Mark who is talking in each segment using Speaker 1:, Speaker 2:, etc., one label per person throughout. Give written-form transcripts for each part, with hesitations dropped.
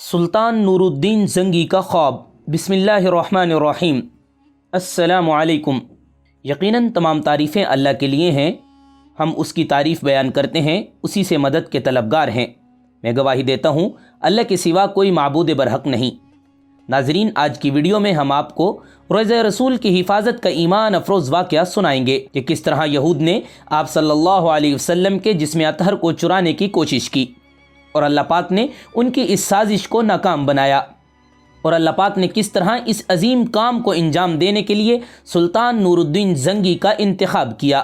Speaker 1: سلطان نور الدین زنگی کا خواب۔ بسم اللہ الرحمن الرحیم۔ السلام علیکم۔ یقیناً تمام تعریفیں اللہ کے لیے ہیں، ہم اس کی تعریف بیان کرتے ہیں، اسی سے مدد کے طلبگار ہیں۔ میں گواہی دیتا ہوں اللہ کے سوا کوئی معبود برحق نہیں۔ ناظرین، آج کی ویڈیو میں ہم آپ کو روضہ رسول کی حفاظت کا ایمان افروز واقعہ سنائیں گے کہ کس طرح یہود نے آپ صلی اللہ علیہ وسلم کے جسم اطہر کو چرانے کی کوشش کی اور اللہ پاک نے ان کی اس سازش کو ناکام بنایا، اور اللہ پاک نے کس طرح اس عظیم کام کو انجام دینے کے لیے سلطان نور الدین زنگی کا انتخاب کیا۔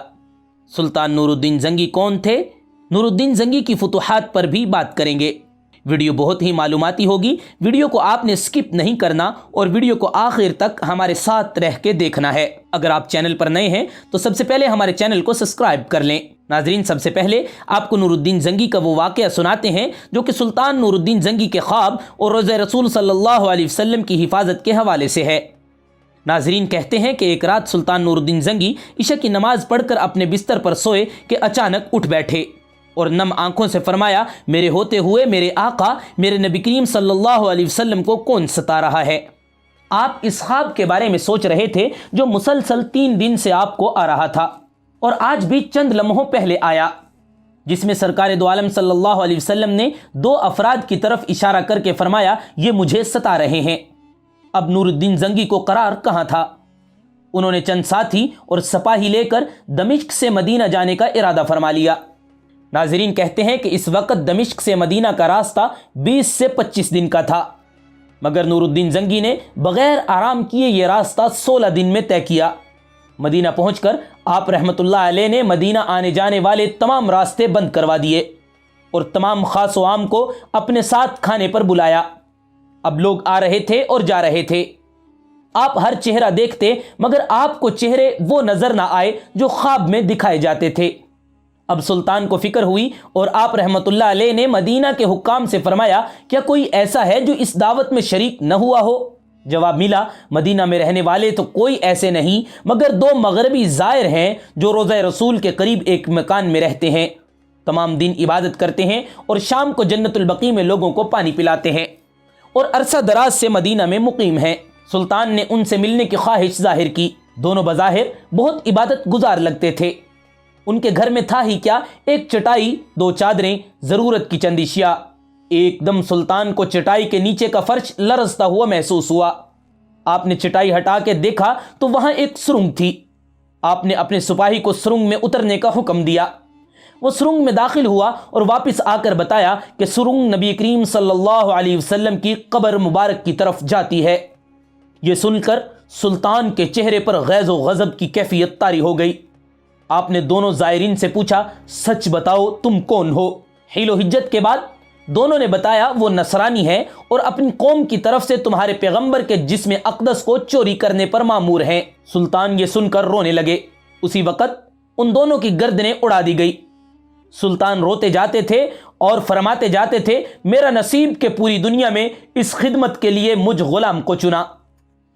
Speaker 1: سلطان نور الدین زنگی کون تھے؟ نور الدین زنگی کی فتوحات پر بھی بات کریں گے۔ ویڈیو بہت ہی معلوماتی ہوگی، ویڈیو کو آپ نے سکپ نہیں کرنا اور ویڈیو کو آخر تک ہمارے ساتھ رہ کے دیکھنا ہے۔ اگر آپ چینل پر نئے ہیں تو سب سے پہلے ہمارے چینل کو سبسکرائب کر لیں۔ ناظرین، سب سے پہلے آپ کو نور الدین زنگی کا وہ واقعہ سناتے ہیں جو کہ سلطان نور الدین زنگی کے خواب اور روضہ رسول صلی اللہ علیہ وسلم کی حفاظت کے حوالے سے ہے۔ ناظرین کہتے ہیں کہ ایک رات سلطان نور الدین زنگی عشاء کی نماز پڑھ کر اپنے بستر پر سوئے کہ اچانک اٹھ بیٹھے اور نم آنکھوں سے فرمایا، میرے ہوتے ہوئے میرے آقا میرے نبی کریم صلی اللہ علیہ وسلم کو کون ستا رہا ہے؟ آپ اس خواب کے بارے میں سوچ رہے تھے جو مسلسل 3 دن سے آپ کو آ رہا تھا اور آج بھی چند لمحوں پہلے آیا، جس میں سرکار دو عالم صلی اللہ علیہ وسلم نے 2 افراد کی طرف اشارہ کر کے فرمایا، یہ مجھے ستا رہے ہیں۔ اب نور الدین زنگی کو قرار کہاں تھا؟ انہوں نے چند ساتھی اور سپاہی لے کر دمشق سے مدینہ جانے کا ارادہ فرما لیا۔ ناظرین کہتے ہیں کہ اس وقت دمشق سے مدینہ کا راستہ 20 سے 25 دن کا تھا، مگر نور الدین زنگی نے بغیر آرام کیے یہ راستہ 16 دن میں طے کیا۔ مدینہ پہنچ کر آپ رحمۃ اللہ علیہ نے مدینہ آنے جانے والے تمام راستے بند کروا دیے اور تمام خاص و عام کو اپنے ساتھ کھانے پر بلایا۔ اب لوگ آ رہے تھے اور جا رہے تھے، آپ ہر چہرہ دیکھتے مگر آپ کو چہرے وہ نظر نہ آئے جو خواب میں دکھائے جاتے تھے۔ اب سلطان کو فکر ہوئی اور آپ رحمۃ اللہ علیہ نے مدینہ کے حکام سے فرمایا، کیا کوئی ایسا ہے جو اس دعوت میں شریک نہ ہوا ہو؟ جواب ملا، مدینہ میں رہنے والے تو کوئی ایسے نہیں مگر 2 مغربی زائر ہیں جو روضہ رسول کے قریب ایک مکان میں رہتے ہیں، تمام دن عبادت کرتے ہیں اور شام کو جنت البقیع میں لوگوں کو پانی پلاتے ہیں اور عرصہ دراز سے مدینہ میں مقیم ہیں۔ سلطان نے ان سے ملنے کی خواہش ظاہر کی۔ دونوں بظاہر بہت عبادت گزار لگتے تھے۔ ان کے گھر میں تھا ہی کیا، ایک چٹائی، 2 چادریں، ضرورت کی چند اشیاء۔ ایک دم سلطان کو چٹائی کے نیچے کا فرش لرزتا ہوا محسوس ہوا۔ آپ نے چٹائی ہٹا کے دیکھا تو وہاں ایک سرنگ تھی۔ آپ نے اپنے سپاہی کو سرنگ میں اترنے کا حکم دیا۔ وہ سرنگ میں داخل ہوا اور واپس آ کر بتایا کہ سرنگ نبی کریم صلی اللہ علیہ وسلم کی قبر مبارک کی طرف جاتی ہے۔ یہ سن کر سلطان کے چہرے پر غیظ و غضب کی کیفیت طاری ہو گئی۔ آپ نے دونوں زائرین سے پوچھا، سچ بتاؤ تم کون ہو؟ حیل و حجت کے بعد دونوں نے بتایا وہ نصرانی ہے اور اپنی قوم کی طرف سے تمہارے پیغمبر کے جسم اقدس کو چوری کرنے پر مامور ہیں۔ سلطان یہ سن کر رونے لگے۔ اسی وقت ان دونوں کی گردنیں اڑا دی گئی۔ سلطان روتے جاتے تھے اور فرماتے جاتے تھے، میرا نصیب کہ پوری دنیا میں اس خدمت کے لیے مجھ غلام کو چنا۔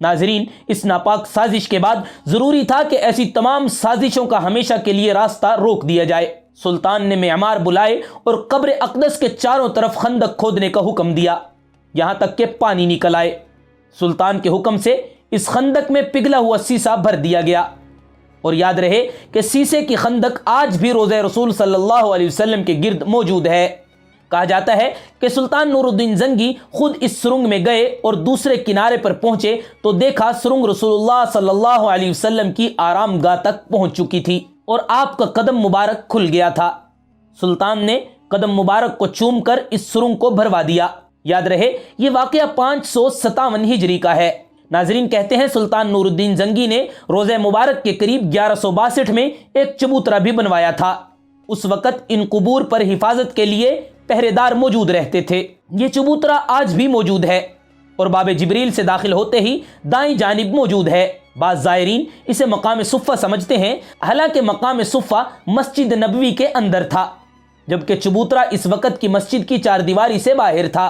Speaker 1: ناظرین، اس ناپاک سازش کے بعد ضروری تھا کہ ایسی تمام سازشوں کا ہمیشہ کے لیے راستہ روک دیا جائے۔ سلطان نے معمار بلائے اور قبر اقدس کے چاروں طرف خندق کھودنے کا حکم دیا، یہاں تک کہ پانی نکل آئے۔ سلطان کے حکم سے اس خندق میں پگھلا ہوا سیسا بھر دیا گیا، اور یاد رہے کہ سیسے کی خندق آج بھی روضہ رسول صلی اللہ علیہ وسلم کے گرد موجود ہے۔ کہا جاتا ہے کہ سلطان نور الدین زنگی خود اس سرنگ میں گئے اور دوسرے کنارے پر پہنچے تو دیکھا سرنگ رسول اللہ صلی اللہ علیہ وسلم کی آرام گاہ تک پہنچ چکی تھی اور آپ کا قدم مبارک کھل گیا تھا۔ سلطان نے قدم مبارک کو چوم کر اس سرنگ کو بھروا دیا۔ یاد رہے یہ واقعہ 557 ہجری کا ہے۔ ناظرین کہتے ہیں سلطان نور الدین زنگی نے روضہ مبارک کے قریب 1162 میں ایک چبوترا بھی بنوایا تھا۔ اس وقت ان قبور پر حفاظت کے لیے پہرے دار موجود رہتے تھے۔ یہ چبوترا آج بھی موجود ہے اور باب جبریل سے داخل ہوتے ہی دائیں جانب موجود ہے۔ بعض زائرین اسے مقام صفہ سمجھتے ہیں، حالانکہ مقام صفہ مسجد نبوی کے اندر تھا، جبکہ چبوترا اس وقت کی مسجد کی 4 دیواری سے باہر تھا۔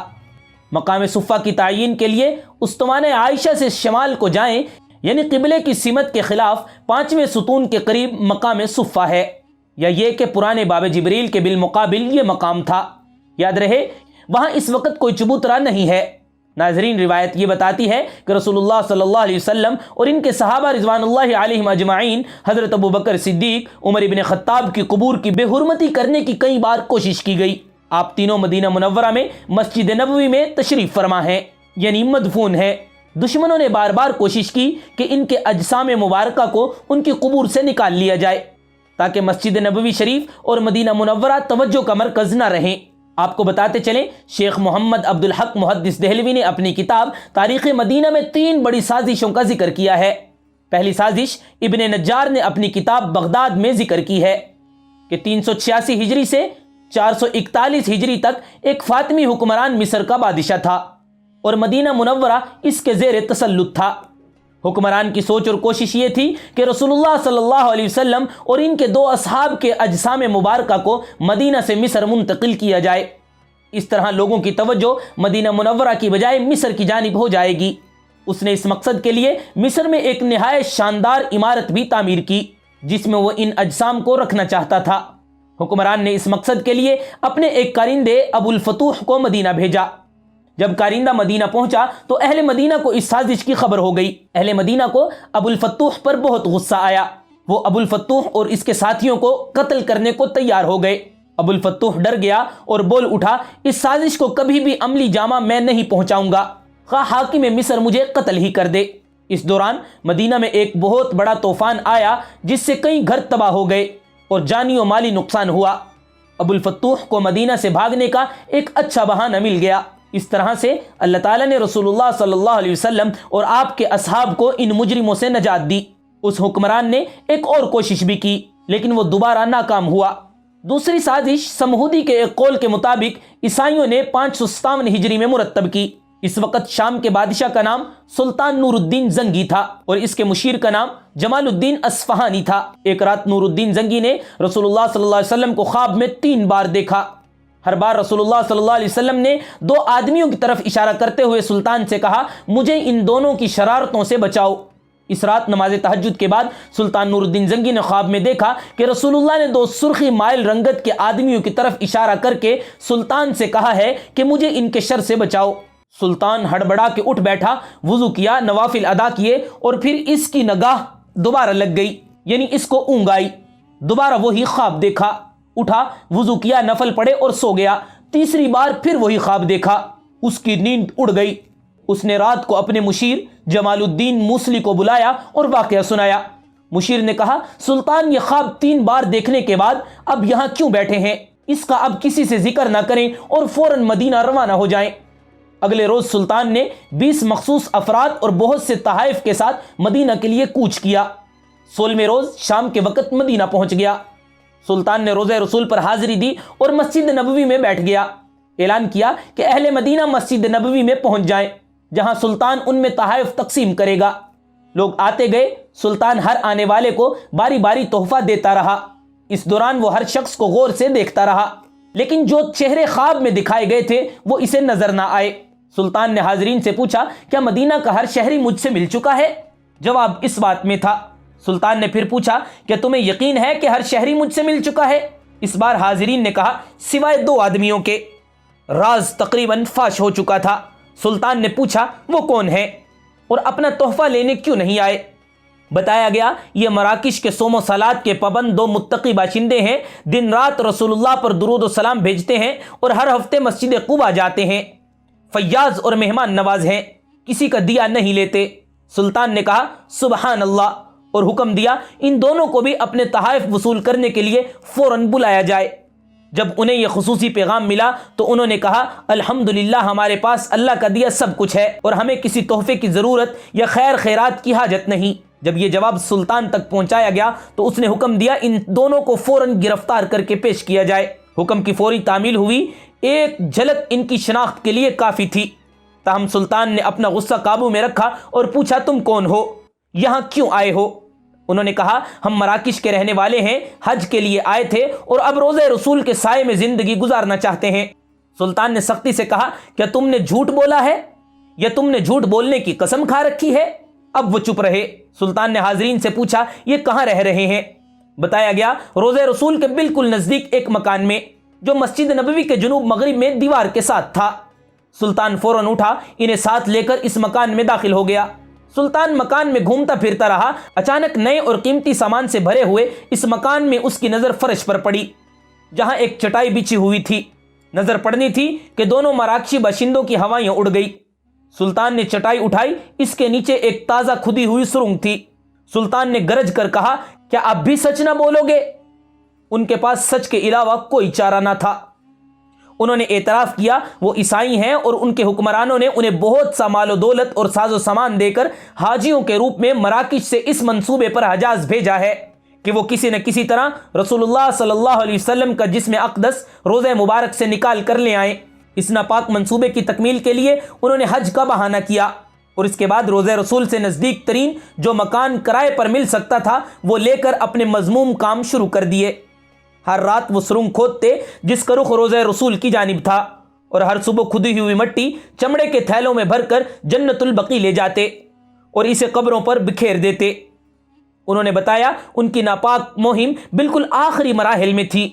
Speaker 1: مقام صفہ کی تعیین کے لیے استوانہ عائشہ سے شمال کو جائیں، یعنی قبلے کی سمت کے خلاف 5ویں ستون کے قریب مقام صفہ ہے، یا یہ کہ پرانے باب جبریل کے بالمقابل یہ مقام تھا۔ یاد رہے وہاں اس وقت کوئی چبوترا نہیں ہے۔ ناظرین، روایت یہ بتاتی ہے کہ رسول اللہ صلی اللہ علیہ وسلم اور ان کے صحابہ رضوان اللہ علیہم اجمعین، حضرت ابو بکر صدیق، عمر ابن خطاب کی قبور کی بے حرمتی کرنے کی کئی بار کوشش کی گئی۔ آپ تینوں مدینہ منورہ میں مسجد نبوی میں تشریف فرما ہیں، یعنی مدفون ہیں۔ دشمنوں نے بار بار کوشش کی کہ ان کے اجسام مبارکہ کو ان کی قبور سے نکال لیا جائے تاکہ مسجد نبوی شریف اور مدینہ منورہ توجہ کا مرکز نہ رہیں۔ آپ کو بتاتے چلیں، شیخ محمد عبد الحق محدث دہلوی نے اپنی کتاب تاریخ مدینہ میں 3 بڑی سازشوں کا ذکر کیا ہے۔ پہلی سازش ابن نجار نے اپنی کتاب بغداد میں ذکر کی ہے کہ 386 ہجری سے 441 ہجری تک ایک فاطمی حکمران مصر کا بادشاہ تھا اور مدینہ منورہ اس کے زیر تسلط تھا۔ حکمران کی سوچ اور کوشش یہ تھی کہ رسول اللہ صلی اللہ علیہ وسلم اور ان کے 2 اصحاب کے اجسام مبارکہ کو مدینہ سے مصر منتقل کیا جائے۔ اس طرح لوگوں کی توجہ مدینہ منورہ کی بجائے مصر کی جانب ہو جائے گی۔ اس نے اس مقصد کے لیے مصر میں ایک نہایت شاندار عمارت بھی تعمیر کی جس میں وہ ان اجسام کو رکھنا چاہتا تھا۔ حکمران نے اس مقصد کے لیے اپنے ایک کارندے ابو الفتوح کو مدینہ بھیجا۔ جب کارندہ مدینہ پہنچا تو اہل مدینہ کو اس سازش کی خبر ہو گئی۔ اہل مدینہ کو ابو الفتوح پر بہت غصہ آیا۔ وہ ابو الفتوح اور اس کے ساتھیوں کو قتل کرنے کو تیار ہو گئے۔ ابو الفتوح ڈر گیا اور بول اٹھا، اس سازش کو کبھی بھی عملی جامہ میں نہیں پہنچاؤں گا، خواہ حاکم مصر مجھے قتل ہی کر دے۔ اس دوران مدینہ میں ایک بہت بڑا طوفان آیا جس سے کئی گھر تباہ ہو گئے اور جانی و مالی نقصان ہوا۔ ابو الفتوح کو مدینہ سے بھاگنے کا ایک اچھا بہانہ مل گیا۔ اس طرح سے اللہ تعالیٰ نے رسول اللہ صلی اللہ علیہ وسلم اور آپ کے اصحاب کو ان مجرموں سے نجات دی۔ اس حکمران نے ایک اور کوشش بھی کی لیکن وہ دوبارہ ناکام ہوا۔ دوسری سازش سمہودی کے ایک قول کے مطابق عیسائیوں نے 557 ہجری میں مرتب کی۔ اس وقت شام کے بادشاہ کا نام سلطان نور الدین زنگی تھا اور اس کے مشیر کا نام جمال الدین اصفہانی تھا۔ ایک رات نور الدین زنگی نے رسول اللہ صلی اللہ علیہ وسلم کو خواب میں 3 بار دیکھا۔ ہر بار رسول اللہ صلی اللہ علیہ وسلم نے 2 آدمیوں کی طرف اشارہ کرتے ہوئے سلطان سے کہا، مجھے ان دونوں کی شرارتوں سے بچاؤ۔ اس رات نماز تہجد کے بعد سلطان نور الدین زنگی نے خواب میں دیکھا کہ رسول اللہ نے 2 سرخی مائل رنگت کے آدمیوں کی طرف اشارہ کر کے سلطان سے کہا ہے کہ مجھے ان کے شر سے بچاؤ۔ سلطان ہڑبڑا کے اٹھ بیٹھا، وضو کیا، نوافل ادا کیے اور پھر اس کی نگاہ دوبارہ لگ گئی، یعنی اس کو اونگ آئی۔ دوبارہ وہی خواب دیکھا، اٹھا، وضو کیا، نفل پڑھے اور سو گیا۔ تیسری بار پھر وہی خواب دیکھا، اس کی نیند اڑ گئی۔ اس نے رات کو اپنے مشیر جمال الدین موصلی کو بلایا اور واقعہ سنایا۔ مشیر نے کہا، سلطان یہ خواب 3 بار دیکھنے کے بعد اب یہاں کیوں بیٹھے ہیں؟ اس کا اب کسی سے ذکر نہ کریں اور فوراً مدینہ روانہ ہو جائیں۔ اگلے روز سلطان نے 20 مخصوص افراد اور بہت سے تحائف کے ساتھ مدینہ کے لیے کوچ کیا۔ 16ویں روز شام کے وقت مدینہ پہنچ گیا۔ سلطان نے روزہ رسول پر حاضری دی اور مسجد نبوی میں بیٹھ گیا۔ اعلان کیا کہ اہل مدینہ مسجد نبوی میں پہنچ جائیں، جہاں سلطان ان میں تحائف تقسیم کرے گا۔ لوگ آتے گئے، سلطان ہر آنے والے کو باری باری تحفہ دیتا رہا۔ اس دوران وہ ہر شخص کو غور سے دیکھتا رہا، لیکن جو چہرے خواب میں دکھائے گئے تھے وہ اسے نظر نہ آئے۔ سلطان نے حاضرین سے پوچھا، کیا مدینہ کا ہر شہری مجھ سے مل چکا ہے؟ جواب اس بات میں تھا۔ سلطان نے پھر پوچھا، کیا تمہیں یقین ہے کہ ہر شہری مجھ سے مل چکا ہے؟ اس بار حاضرین نے کہا، سوائے 2 آدمیوں کے۔ راز تقریباً فاش ہو چکا تھا۔ سلطان نے پوچھا، وہ کون ہے اور اپنا تحفہ لینے کیوں نہیں آئے؟ بتایا گیا، یہ مراکش کے صوم و صلات کے پابند 2 متقی باشندے ہیں، دن رات رسول اللہ پر درود و سلام بھیجتے ہیں اور ہر ہفتے مسجد قباء جاتے ہیں، فیاض اور مہمان نواز ہیں، کسی کا دیا نہیں لیتے۔ سلطان نے کہا، سبحان اللہ، اور حکم دیا ان دونوں کو بھی اپنے تحائف وصول کرنے کے لیے فوراً بلایا جائے۔ جب انہیں یہ خصوصی پیغام ملا تو انہوں نے کہا، الحمدللہ، ہمارے پاس اللہ کا دیا سب کچھ ہے اور ہمیں کسی تحفے کی ضرورت یا خیر خیرات کی حاجت نہیں۔ جب یہ جواب سلطان تک پہنچایا گیا تو اس نے حکم دیا ان دونوں کو فوراً گرفتار کر کے پیش کیا جائے۔ حکم کی فوری تعمیل ہوئی، ایک جھلک ان کی شناخت کے لیے کافی تھی۔ تاہم سلطان نے اپنا غصہ قابو میں رکھا اور پوچھا، تم کون ہو؟ یہاں کیوں آئے ہو؟ انہوں نے کہا، ہم مراکش کے رہنے والے ہیں، حج کے لیے آئے تھے اور اب روزہ رسول کے سائے میں زندگی گزارنا چاہتے ہیں۔ سلطان نے سختی سے کہا، کیا تم نے جھوٹ بولا ہے یا تم نے جھوٹ بولنے کی قسم کھا رکھی ہے؟ اب وہ چپ رہے۔ سلطان نے حاضرین سے پوچھا، یہ کہاں رہ رہے ہیں؟ بتایا گیا، روزہ رسول کے بالکل نزدیک ایک مکان میں۔ جو مسجد نبوی کے جنوب مغرب میں دیوار کے ساتھ تھا۔ سلطان فوراً اٹھا، انہیں ساتھ لے کر اس مکان میں داخل ہو گیا۔ سلطان مکان میں گھومتا پھرتا رہا۔ اچانک نئے اور قیمتی سامان سے بھرے ہوئے اس مکان میں اس کی نظر فرش پر پڑی، جہاں ایک چٹائی بچھی ہوئی تھی۔ نظر پڑنی تھی کہ دونوں مراکشی باشندوں کی ہوائیاں اڑ گئی۔ سلطان نے چٹائی اٹھائی، اس کے نیچے ایک تازہ کھدی ہوئی سرنگ تھی۔ سلطان نے گرج کر کہا، کیا اب بھی سچ نہ بولو گے؟ ان کے پاس سچ کے علاوہ کوئی چارہ نہ تھا۔ انہوں نے اعتراف کیا وہ عیسائی ہیں اور ان کے حکمرانوں نے انہیں بہت سا مال و دولت اور ساز و سامان دے کر حاجیوں کے روپ میں مراکش سے اس منصوبے پر حجاز بھیجا ہے کہ وہ کسی نہ کسی طرح رسول اللہ صلی اللہ علیہ وسلم کا جسم اقدس روضہ مبارک سے نکال کر لے آئیں۔ اس ناپاک منصوبے کی تکمیل کے لیے انہوں نے حج کا بہانہ کیا اور اس کے بعد روضہ رسول سے نزدیک ترین جو مکان کرائے پر مل سکتا تھا وہ لے کر اپنے مذموم کام شروع کر دیے۔ ہر رات وہ سرنگ کھودتے جس کا رخ روضہ رسول کی جانب تھا، اور ہر صبح کھدی ہوئی مٹی چمڑے کے تھیلوں میں بھر کر جنت البقیع لے جاتے اور اسے قبروں پر بکھیر دیتے۔ انہوں نے بتایا ان کی ناپاک مہم بالکل آخری مراحل میں تھی۔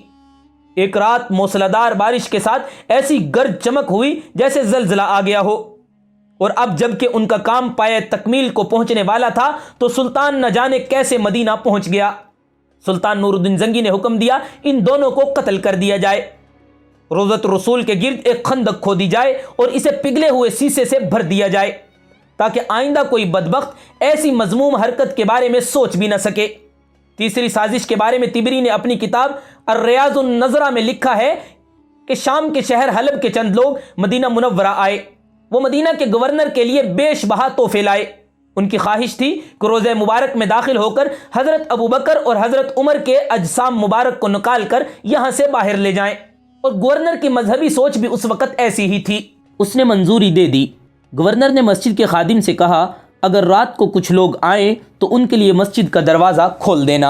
Speaker 1: ایک رات موسلادھار بارش کے ساتھ ایسی گرج چمک ہوئی جیسے زلزلہ آ گیا ہو، اور اب جب کہ ان کا کام پایہ تکمیل کو پہنچنے والا تھا تو سلطان نہ جانے کیسے مدینہ پہنچ گیا۔ سلطان نور الدین زنگی نے حکم دیا ان دونوں کو قتل کر دیا جائے۔ روضۃ الرسول کے گرد ایک خندق کھودی جائے اور اسے پگھلے ہوئے سیسے سے بھر دیا جائے تاکہ آئندہ کوئی بدبخت ایسی مذموم حرکت کے بارے میں سوچ بھی نہ سکے۔ تیسری سازش کے بارے میں طبری نے اپنی کتاب الریاض النظرہ میں لکھا ہے کہ شام کے شہر حلب کے چند لوگ مدینہ منورہ آئے۔ وہ مدینہ کے گورنر کے لیے بیش بہا تحفے لائے۔ ان کی خواہش تھی کہ روضہ مبارک میں داخل ہو کر حضرت ابوبکر اور حضرت عمر کے اجسام مبارک کو نکال کر یہاں سے باہر لے جائیں، اور گورنر کی مذہبی سوچ بھی اس وقت ایسی ہی تھی۔ اس نے منظوری دے دی۔ گورنر نے مسجد کے خادم سے کہا اگر رات کو کچھ لوگ آئیں تو ان کے لیے مسجد کا دروازہ کھول دینا،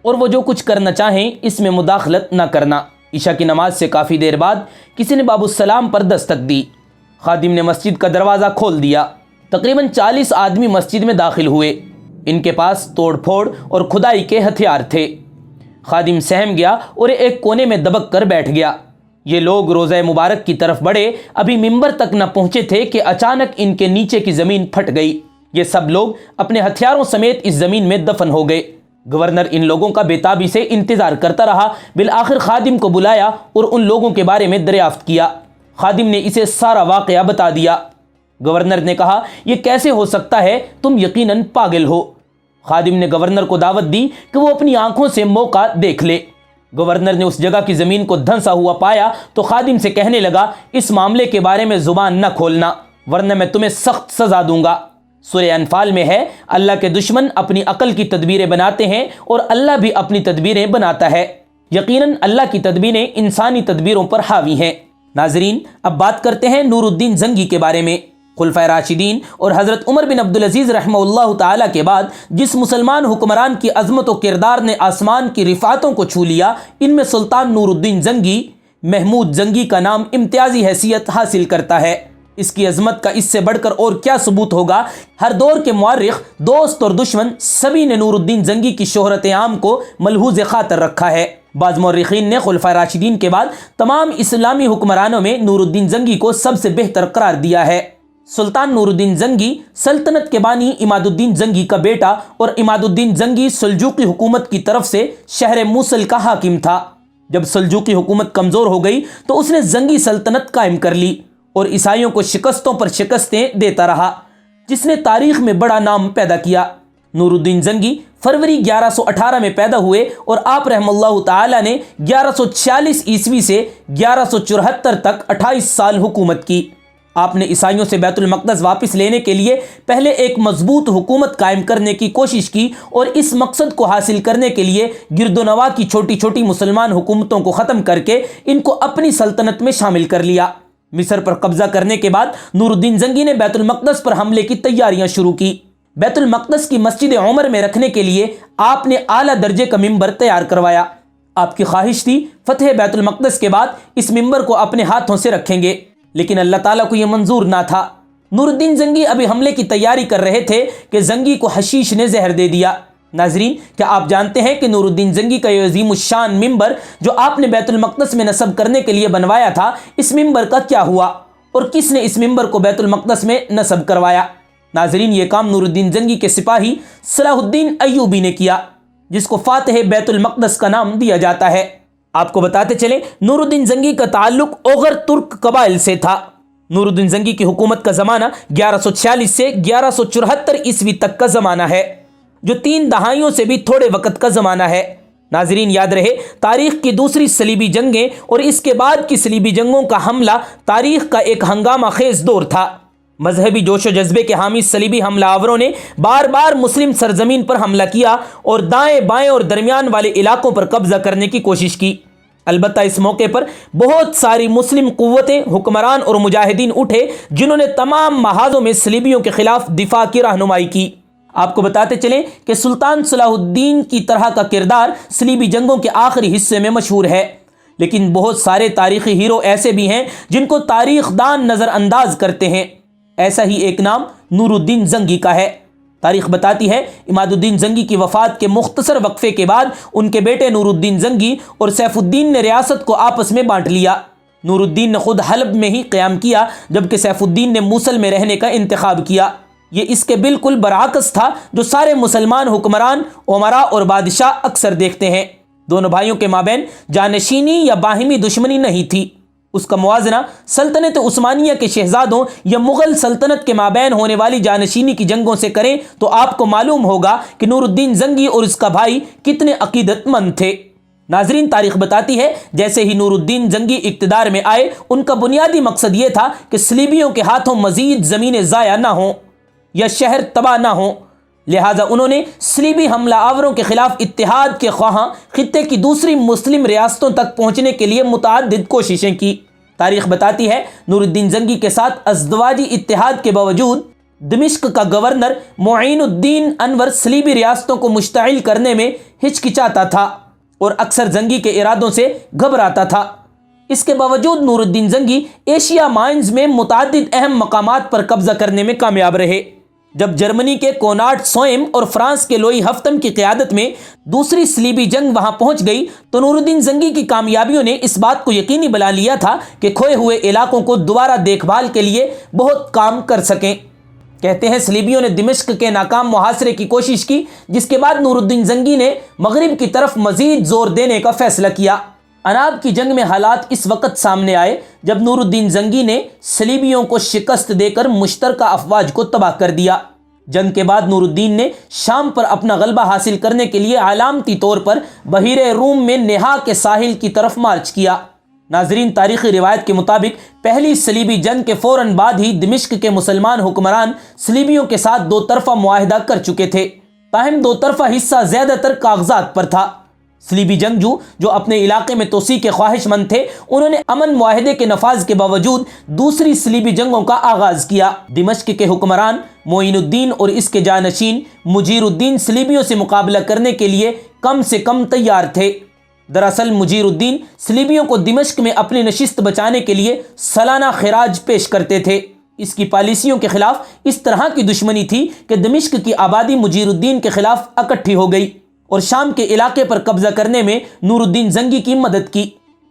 Speaker 1: اور وہ جو کچھ کرنا چاہیں اس میں مداخلت نہ کرنا۔ عشاء کی نماز سے کافی دیر بعد کسی نے باب السلام پر دستک دی۔ خادم نے مسجد کا دروازہ کھول دیا۔ تقریباً 40 آدمی مسجد میں داخل ہوئے۔ ان کے پاس توڑ پھوڑ اور کھدائی کے ہتھیار تھے۔ خادم سہم گیا اور ایک کونے میں دبک کر بیٹھ گیا۔ یہ لوگ روضہ مبارک کی طرف بڑھے، ابھی ممبر تک نہ پہنچے تھے کہ اچانک ان کے نیچے کی زمین پھٹ گئی۔ یہ سب لوگ اپنے ہتھیاروں سمیت اس زمین میں دفن ہو گئے۔ گورنر ان لوگوں کا بے تابی سے انتظار کرتا رہا۔ بالآخر خادم کو بلایا اور ان لوگوں کے بارے میں دریافت کیا۔ خادم نے اسے سارا واقعہ بتا دیا۔ گورنر نے کہا یہ کیسے ہو سکتا ہے، تم یقیناً پاگل ہو۔ خادم نے گورنر کو دعوت دی کہ وہ اپنی آنکھوں سے موقع دیکھ لے۔ گورنر نے اس جگہ کی زمین کو دھنسا ہوا پایا تو خادم سے کہنے لگا اس معاملے کے بارے میں زبان نہ کھولنا ورنہ میں تمہیں سخت سزا دوں گا۔ سورہ انفال میں ہے اللہ کے دشمن اپنی عقل کی تدبیریں بناتے ہیں اور اللہ بھی اپنی تدبیریں بناتا ہے۔ یقیناً اللہ کی تدبیریں انسانی تدبیروں پر حاوی ہیں۔ ناظرین، اب بات کرتے ہیں نور الدین زنگی کے بارے میں۔ خلفائے راشدین اور حضرت عمر بن عبدالعزیز رحمہ اللہ تعالیٰ کے بعد جس مسلمان حکمران کی عظمت و کردار نے آسمان کی رفعتوں کو چھو لیا، ان میں سلطان نور الدین زنگی محمود زنگی کا نام امتیازی حیثیت حاصل کرتا ہے۔ اس کی عظمت کا اس سے بڑھ کر اور کیا ثبوت ہوگا؟ ہر دور کے مورخ، دوست اور دشمن سبھی نے نور الدین زنگی کی شہرت عام کو ملحوظ خاطر رکھا ہے۔ بعض مورخین نے خلفائے راشدین کے بعد تمام اسلامی حکمرانوں میں نور الدین زنگی کو سب سے بہتر قرار دیا ہے۔ سلطان نور الدین زنگی سلطنت کے بانی عماد الدین زنگی کا بیٹا اور عماد الدین زنگی سلجوقی حکومت کی طرف سے شہر موصل کا حاکم تھا۔ جب سلجوقی حکومت کمزور ہو گئی تو اس نے زنگی سلطنت قائم کر لی اور عیسائیوں کو شکستوں پر شکستیں دیتا رہا، جس نے تاریخ میں بڑا نام پیدا کیا۔ نور الدین زنگی فروری 1118 میں پیدا ہوئے اور آپ رحم اللہ تعالی نے 1146 عیسوی سے 1174 تک 28 سال حکومت کی۔ آپ نے عیسائیوں سے بیت المقدس واپس لینے کے لیے پہلے ایک مضبوط حکومت قائم کرنے کی کوشش کی اور اس مقصد کو حاصل کرنے کے لیے گرد و نواح کی چھوٹی چھوٹی مسلمان حکومتوں کو ختم کر کے ان کو اپنی سلطنت میں شامل کر لیا۔ مصر پر قبضہ کرنے کے بعد نور الدین زنگی نے بیت المقدس پر حملے کی تیاریاں شروع کی۔ بیت المقدس کی مسجد عمر میں رکھنے کے لیے آپ نے اعلیٰ درجے کا ممبر تیار کروایا۔ آپ کی خواہش تھی فتح بیت المقدس کے بعد اس ممبر کو اپنے ہاتھوں سے رکھیں گے، لیکن اللہ تعالیٰ کو یہ منظور نہ تھا۔ نور الدین زنگی ابھی حملے کی تیاری کر رہے تھے کہ زنگی کو حشیش نے زہر دے دیا۔ ناظرین، کیا آپ جانتے ہیں کہ نور الدین زنگی کا یہ عظیم الشان ممبر جو آپ نے بیت المقدس میں نصب کرنے کے لیے بنوایا تھا، اس ممبر کا کیا ہوا اور کس نے اس ممبر کو بیت المقدس میں نصب کروایا؟ ناظرین، یہ کام نور الدین زنگی کے سپاہی صلاح الدین ایوبی نے کیا، جس کو فاتح بیت المقدس کا نام دیا جاتا ہے۔ آپ کو بتاتے چلیں، نور الدین زنگی کا تعلق اوغر ترک قبائل سے تھا۔ نور الدین زنگی کی حکومت کا زمانہ 1146 سے 1174 عیسوی تک کا زمانہ ہے، جو 3 دہائیوں سے بھی تھوڑے وقت کا زمانہ ہے۔ ناظرین، یاد رہے، تاریخ کی دوسری صلیبی جنگیں اور اس کے بعد کی صلیبی جنگوں کا حملہ تاریخ کا ایک ہنگامہ خیز دور تھا۔ مذہبی جوش و جذبے کے حامی صلیبی حملہ آوروں نے بار بار مسلم سرزمین پر حملہ کیا اور دائیں بائیں اور درمیان والے علاقوں پر قبضہ کرنے کی کوشش کی۔ البتہ اس موقع پر بہت ساری مسلم قوتیں، حکمران اور مجاہدین اٹھے، جنہوں نے تمام محاذوں میں صلیبیوں کے خلاف دفاع کی رہنمائی کی۔ آپ کو بتاتے چلیں کہ سلطان صلاح الدین کی طرح کا کردار صلیبی جنگوں کے آخری حصے میں مشہور ہے، لیکن بہت سارے تاریخی ہیرو ایسے بھی ہیں جن کو تاریخ دان نظر انداز کرتے ہیں۔ ایسا ہی ایک نام نور الدین زنگی کا ہے۔ تاریخ بتاتی ہے، عماد الدین زنگی کی وفات کے مختصر وقفے کے بعد ان کے بیٹے نور الدین زنگی اور سیف الدین نے ریاست کو آپس میں بانٹ لیا۔ نور الدین نے خود حلب میں ہی قیام کیا، جبکہ سیف الدین نے موصل میں رہنے کا انتخاب کیا۔ یہ اس کے بالکل برعکس تھا جو سارے مسلمان حکمران، امراء اور بادشاہ اکثر دیکھتے ہیں۔ دونوں بھائیوں کے مابین جانشینی یا باہمی دشمنی نہیں تھی۔ اس کا موازنہ سلطنت عثمانیہ کے شہزادوں یا مغل سلطنت کے مابین ہونے والی جانشینی کی جنگوں سے کریں تو آپ کو معلوم ہوگا کہ نور الدین زنگی اور اس کا بھائی کتنے عقیدت مند تھے۔ ناظرین، تاریخ بتاتی ہے جیسے ہی نور الدین زنگی اقتدار میں آئے، ان کا بنیادی مقصد یہ تھا کہ صلیبیوں کے ہاتھوں مزید زمینیں ضائع نہ ہوں یا شہر تباہ نہ ہوں، لہٰذا انہوں نے صلیبی حملہ آوروں کے خلاف اتحاد کے خواہاں خطے کی دوسری مسلم ریاستوں تک پہنچنے کے لیے متعدد کوششیں کی۔ تاریخ بتاتی ہے نور الدین زنگی کے ساتھ ازدواجی اتحاد کے باوجود دمشق کا گورنر معین الدین انور صلیبی ریاستوں کو مشتعل کرنے میں ہچکچاتا تھا اور اکثر زنگی کے ارادوں سے گھبراتا تھا۔ اس کے باوجود نور الدین زنگی ایشیا مائنز میں متعدد اہم مقامات پر قبضہ کرنے میں کامیاب رہے۔ جب جرمنی کے کوناٹ سوئم اور فرانس کے لوئی ہفتم کی قیادت میں دوسری صلیبی جنگ وہاں پہنچ گئی تو نور الدین زنگی کی کامیابیوں نے اس بات کو یقینی بنا لیا تھا کہ کھوئے ہوئے علاقوں کو دوبارہ دیکھ بھال کے لیے بہت کام کر سکیں۔ کہتے ہیں صلیبیوں نے دمشق کے ناکام محاصرے کی کوشش کی، جس کے بعد نور الدین زنگی نے مغرب کی طرف مزید زور دینے کا فیصلہ کیا۔ اناب کی جنگ میں حالات اس وقت سامنے آئے جب نور الدین زنگی نے صلیبیوں کو شکست دے کر مشترکہ افواج کو تباہ کر دیا۔ جنگ کے بعد نور الدین نے شام پر اپنا غلبہ حاصل کرنے کے لیے علامتی طور پر بحیر روم میں نہا کے ساحل کی طرف مارچ کیا۔ ناظرین، تاریخی روایت کے مطابق پہلی صلیبی جنگ کے فوراً بعد ہی دمشق کے مسلمان حکمران صلیبیوں کے ساتھ دو طرفہ معاہدہ کر چکے تھے، تاہم دو طرفہ حصہ زیادہ تر کاغذات پر تھا۔ صلیبی جنگجو جو اپنے علاقے میں توسیع کے خواہش مند تھے، انہوں نے امن معاہدے کے نفاذ کے باوجود دوسری صلیبی جنگوں کا آغاز کیا۔ دمشق کے حکمران معین الدین اور اس کے جانشین مجیر الدین صلیبیوں سے مقابلہ کرنے کے لیے کم سے کم تیار تھے۔ دراصل مجیر الدین صلیبیوں کو دمشق میں اپنی نشست بچانے کے لیے سالانہ خراج پیش کرتے تھے۔ اس کی پالیسیوں کے خلاف اس طرح کی دشمنی تھی کہ دمشق کی آبادی مجیر الدین کے خلاف اکٹھی ہو گئی اور شام کے علاقے پر قبضہ کرنے میں نور الدین زنگی کی مدد کی۔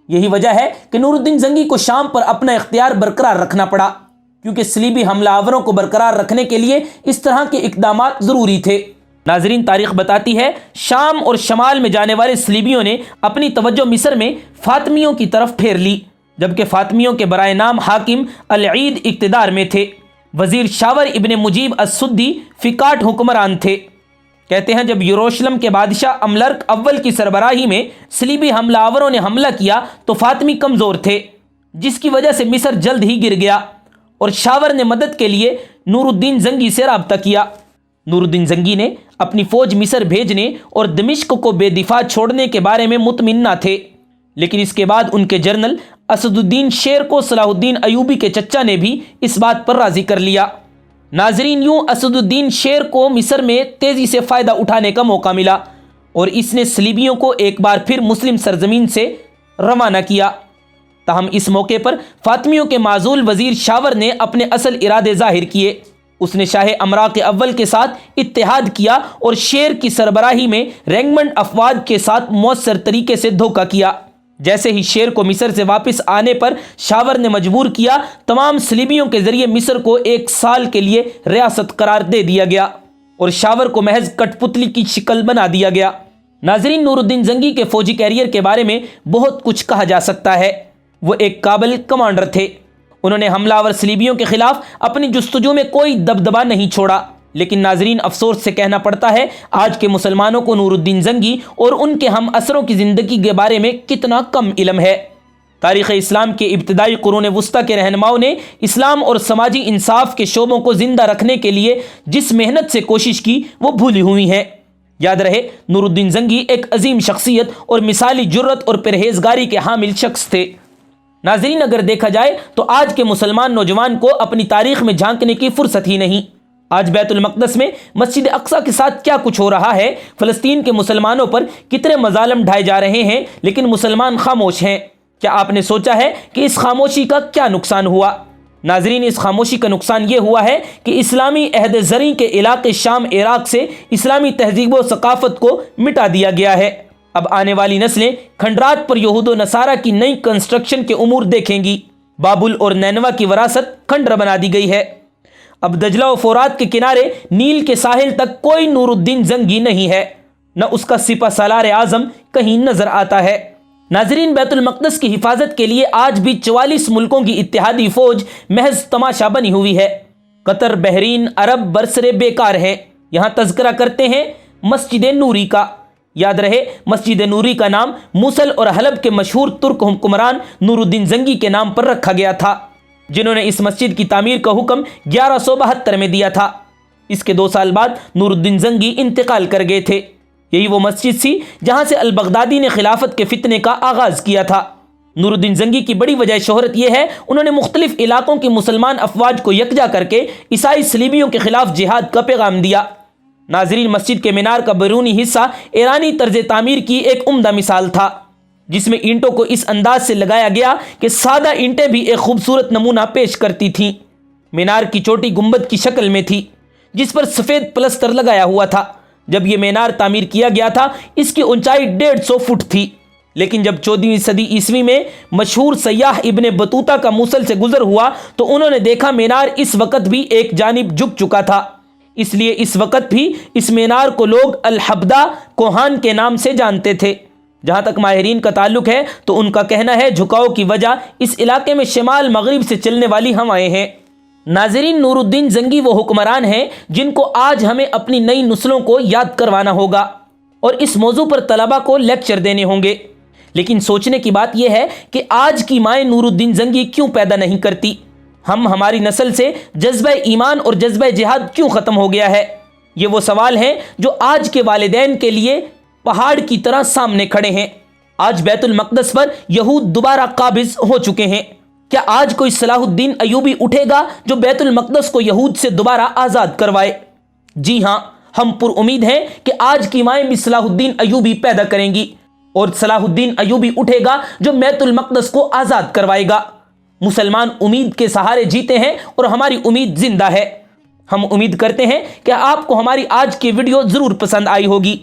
Speaker 1: یہی وجہ ہے کہ نور الدین زنگی کو شام پر اپنا اختیار برقرار رکھنا پڑا، کیونکہ صلیبی حملہ آوروں کو برقرار رکھنے کے لیے اس طرح کے اقدامات ضروری تھے۔ ناظرین، تاریخ بتاتی ہے شام اور شمال میں جانے والے صلیبیوں نے اپنی توجہ مصر میں فاطمیوں کی طرف پھیر لی، جبکہ فاطمیوں کے برائے نام حاکم العید اقتدار میں تھے۔ وزیر شاور ابن مجیب السدی فکاٹ حکمران تھے۔ کہتے ہیں جب یروشلم کے بادشاہ املرک اول کی سربراہی میں صلیبی حملہ آوروں نے حملہ کیا تو فاطمی کمزور تھے، جس کی وجہ سے مصر جلد ہی گر گیا اور شاور نے مدد کے لیے نور الدین زنگی سے رابطہ کیا۔ نور الدین زنگی نے اپنی فوج مصر بھیجنے اور دمشق کو بے دفاع چھوڑنے کے بارے میں مطمئن نہ تھے، لیکن اس کے بعد ان کے جنرل اسد الدین شیر کو صلاح الدین ایوبی کے چچا نے بھی اس بات پر راضی کر لیا۔ ناظرین، یوں اسد الدین شیر کو مصر میں تیزی سے فائدہ اٹھانے کا موقع ملا اور اس نے صلیبیوں کو ایک بار پھر مسلم سرزمین سے روانہ کیا۔ تاہم اس موقع پر فاطمیوں کے معزول وزیر شاور نے اپنے اصل ارادے ظاہر کیے۔ اس نے شاہ امراء اول کے ساتھ اتحاد کیا اور شیر کی سربراہی میں رینگمنٹ افواج کے ساتھ مؤثر طریقے سے دھوکہ کیا۔ جیسے ہی شیر کو مصر سے واپس آنے پر شاور نے مجبور کیا، تمام صلیبیوں کے ذریعے مصر کو 1 سال کے لیے ریاست قرار دے دیا گیا اور شاور کو محض کٹ پتلی کی شکل بنا دیا گیا۔ ناظرین، نور الدین زنگی کے فوجی کیریئر کے بارے میں بہت کچھ کہا جا سکتا ہے۔ وہ ایک قابل کمانڈر تھے۔ انہوں نے حملہ آور صلیبیوں کے خلاف اپنی جستجو میں کوئی دبدبا نہیں چھوڑا، لیکن ناظرین افسوس سے کہنا پڑتا ہے آج کے مسلمانوں کو نور الدین زنگی اور ان کے ہم اثروں کی زندگی کے بارے میں کتنا کم علم ہے۔ تاریخ اسلام کے ابتدائی قرون وسطیٰ کے رہنماؤں نے اسلام اور سماجی انصاف کے شعبوں کو زندہ رکھنے کے لیے جس محنت سے کوشش کی وہ بھولی ہوئی ہیں۔ یاد رہے، نور الدین زنگی ایک عظیم شخصیت اور مثالی جرت اور پرہیزگاری کے حامل شخص تھے۔ ناظرین، اگر دیکھا جائے تو آج کے مسلمان نوجوان کو اپنی تاریخ میں جھانکنے کی فرصت ہی نہیں۔ آج بیت المقدس میں مسجد اقصیٰ کے ساتھ کیا کچھ ہو رہا ہے، فلسطین کے مسلمانوں پر کتنے مظالم ڈھائے جا رہے ہیں، لیکن مسلمان خاموش ہیں۔ کیا آپ نے سوچا ہے کہ اس خاموشی کا کیا نقصان ہوا؟ ناظرین، اس خاموشی کا نقصان یہ ہوا ہے کہ اسلامی عہد زریں کے علاقے شام عراق سے اسلامی تہذیب و ثقافت کو مٹا دیا گیا ہے۔ اب آنے والی نسلیں کھنڈرات پر یہود و نصارہ کی نئی کنسٹرکشن کے امور دیکھیں گی۔ بابل اور نینوا کی وراثت کھنڈر بنا دی گئی ہے۔ اب دجلہ و فرات کے کنارے نیل کے ساحل تک کوئی نور الدین زنگی نہیں ہے، نہ اس کا سپہ سالار اعظم کہیں نظر آتا ہے۔ ناظرین، بیت المقدس کی حفاظت کے لیے آج بھی 44 ملکوں کی اتحادی فوج محض تماشا بنی ہوئی ہے۔ قطر، بحرین، عرب برسرے بیکار ہیں۔ یہاں تذکرہ کرتے ہیں مسجد نوری کا۔ یاد رہے، مسجد نوری کا نام موصل اور حلب کے مشہور ترک حکمران نور الدین زنگی کے نام پر رکھا گیا تھا، جنہوں نے اس مسجد کی تعمیر کا حکم 1172 میں دیا تھا۔ اس کے 2 سال بعد نور الدین زنگی انتقال کر گئے تھے۔ یہی وہ مسجد تھی جہاں سے البغدادی نے خلافت کے فتنے کا آغاز کیا تھا۔ نور الدین زنگی کی بڑی وجہ شہرت یہ ہے انہوں نے مختلف علاقوں کی مسلمان افواج کو یکجا کر کے عیسائی صلیبیوں کے خلاف جہاد کا پیغام دیا۔ ناظرین، مسجد کے مینار کا بیرونی حصہ ایرانی طرز تعمیر کی ایک عمدہ مثال تھا، جس میں اینٹوں کو اس انداز سے لگایا گیا کہ سادہ اینٹیں بھی ایک خوبصورت نمونہ پیش کرتی تھیں۔ مینار کی چوٹی گنبد کی شکل میں تھی، جس پر سفید پلستر لگایا ہوا تھا۔ جب یہ مینار تعمیر کیا گیا تھا اس کی اونچائی 150 فٹ تھی، لیکن جب 14ویں صدی عیسوی میں مشہور سیاح ابن بطوطہ کا موصل سے گزر ہوا تو انہوں نے دیکھا مینار اس وقت بھی ایک جانب جھک چکا تھا۔ اس لیے اس وقت بھی اس مینار کو لوگ الحبدہ کوہان کے نام سے جانتے تھے۔ جہاں تک ماہرین کا تعلق ہے تو ان کا کہنا ہے جھکاؤ کی وجہ اس علاقے میں شمال مغرب سے چلنے والی ہوائیں ہیں۔ ناظرین، نور الدین زنگی وہ حکمران ہیں جن کو آج ہمیں اپنی نئی نسلوں کو یاد کروانا ہوگا اور اس موضوع پر طلباء کو لیکچر دینے ہوں گے۔ لیکن سوچنے کی بات یہ ہے کہ آج کی مائیں نور الدین زنگی کیوں پیدا نہیں کرتی؟ ہماری نسل سے جذبہ ایمان اور جذبہ جہاد کیوں ختم ہو گیا ہے؟ یہ وہ سوال ہیں جو آج کے والدین کے لیے پہاڑ کی طرح سامنے کھڑے ہیں۔ آج بیت المقدس پر یہود دوبارہ قابض ہو چکے ہیں۔ کیا آج کوئی صلاح الدین ایوبی اٹھے گا جو بیت المقدس کو یہود سے دوبارہ آزاد کروائے؟ جی ہاں، ہم پر امید ہیں کہ آج کی مائیں بھی صلاح الدین ایوبی پیدا کریں گی، اور صلاح الدین ایوبی اٹھے گا جو بیت المقدس کو آزاد کروائے گا۔ مسلمان امید کے سہارے جیتے ہیں اور ہماری امید زندہ ہے۔ ہم امید کرتے ہیں کہ آپ کو ہماری آج کی ویڈیو ضرور پسند آئی ہوگی۔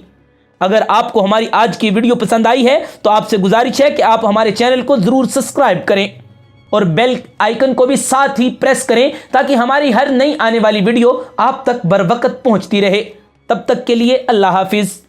Speaker 1: اگر آپ کو ہماری آج کی ویڈیو پسند آئی ہے تو آپ سے گزارش ہے کہ آپ ہمارے چینل کو ضرور سبسکرائب کریں اور بیل آئیکن کو بھی ساتھ ہی پریس کریں تاکہ ہماری ہر نئی آنے والی ویڈیو آپ تک بر وقت پہنچتی رہے۔ تب تک کے لیے اللہ حافظ۔